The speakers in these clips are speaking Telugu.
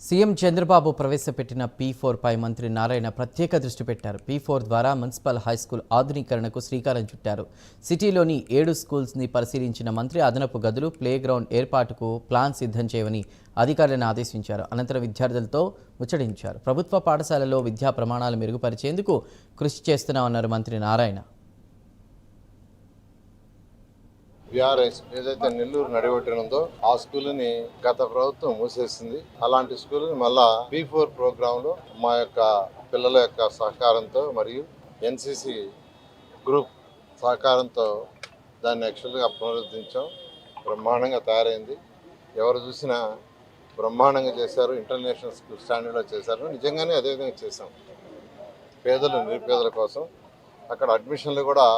సీఎం చంద్రబాబు ప్రవేశపెట్టిన P4 పై మంత్రి నారాయణ ప్రత్యేక దృష్టి పెట్టారు. P4 ద్వారా మున్సిపల్ హైస్కూల్ ఆధునీకరణకు శ్రీకారం చుట్టారు. సిటీలోని 7 స్కూల్స్ని పరిశీలించిన మంత్రి అదనపు గదులు, ప్లే గ్రౌండ్ ఏర్పాటుకు ప్లాన్ సిద్ధం చేయమని అధికారులను ఆదేశించారు. అనంతరం విద్యార్థులతో ముచ్చటించారు. ప్రభుత్వ పాఠశాలల్లో విద్యా ప్రమాణాలు మెరుగుపరిచేందుకు కృషి చేస్తున్నామన్నారు మంత్రి నారాయణ. విఆర్ఎస్ ఏదైతే నెల్లూరు నడిగొట్టినందో ఆ స్కూల్ని గత ప్రభుత్వం మూసేసింది. అలాంటి స్కూల్ని మళ్ళా P4 ప్రోగ్రామ్ లో మా యొక్క పిల్లల యొక్క సహకారంతో మరియు ఎన్సిసి గ్రూప్ సహకారంతో దాన్ని యాక్చువల్గా పునరుద్ధరించాం. బ్రహ్మాండంగా తయారైంది. ఎవరు చూసినా బ్రహ్మాండంగా చేశారు. ఇంటర్నేషనల్ స్కూల్ స్టాండర్డ్లో చేశారు. నిజంగానే అదేవిధంగా చేశాం. పేదలు నిరుపేదల కోసం అక్కడ అడ్మిషన్లు కూడా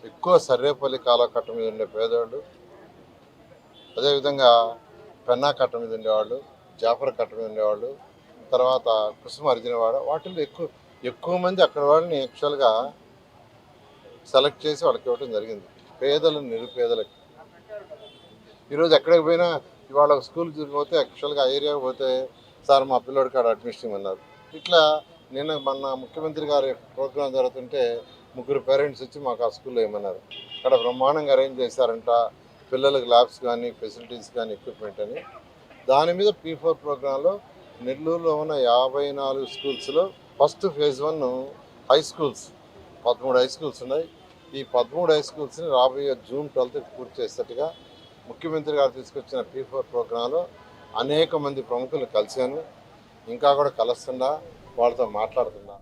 ఎక్కువ సర్వేపల్లి కాలువ కట్ట మీద ఉండే పేదవాళ్ళు, అదేవిధంగా పెన్నా కట్ట మీద ఉండేవాళ్ళు, జాఫర్ కట్ట మీద ఉండేవాళ్ళు, తర్వాత కుసుమ అర్జునవాడ, వాటిల్లో ఎక్కువ మంది అక్కడ వాళ్ళని యాక్చువల్గా సెలెక్ట్ చేసి వాళ్ళకి ఇవ్వడం జరిగింది. పేదలు నిరుపేదలకి ఈరోజు ఎక్కడికి పోయినా ఇవాళ ఒక స్కూల్కి పోతే యాక్చువల్గా ఆ ఏరియాకి పోతే సార్ మా పిల్లోడికి ఆడ అడ్మిషన్ ఇవ్వన్నారు. ఇట్లా నిన్న మన ముఖ్యమంత్రి గారి ప్రోగ్రాం జరుగుతుంటే 3 పేరెంట్స్ వచ్చి మాకు ఆ స్కూల్లో ఏమన్నారు. అక్కడ బ్రహ్మాండంగా అరేంజ్ చేశారంట. పిల్లలకు ల్యాబ్స్ కానీ ఫెసిలిటీస్ కానీ ఎక్విప్మెంట్ అని. దాని మీద P4 ప్రోగ్రాంలో నెల్లూరులో ఉన్న 54 స్కూల్స్లో first phase 1 high schools 13 high schools ఉన్నాయి. ఈ 13 హై స్కూల్స్ని రాబోయే జూన్ 12కి పూర్తి చేసేట్టుగా ముఖ్యమంత్రి గారు తీసుకొచ్చిన P4 ప్రోగ్రాంలో అనేక మంది ప్రముఖులు కలిశాను. ఇంకా కూడా కలుస్తున్నా, వాళ్ళతో మాట్లాడుతున్నా.